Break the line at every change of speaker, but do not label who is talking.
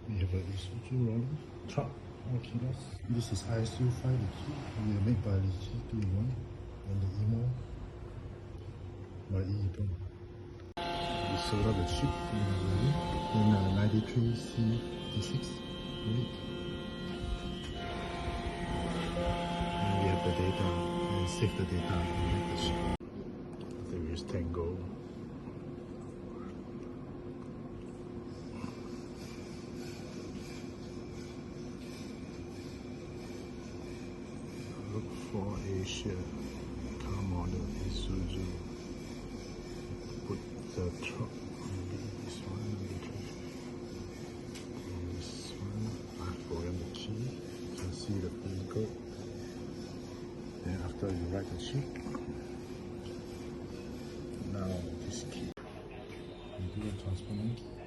We have a Isuzu Truck NPR85. This is ISU5 the key. We are made by the G2-in-1 and the Immo by eeprom. We sold out the chip in 93C86 weight. And we have the data and save the data and the chip. There is tango. Look for Asia car model Isuzu. Put the truck, maybe this one, and this one. I forgot the key. You can see the decode. Then after you write the chip, now this key. You do a transparent key.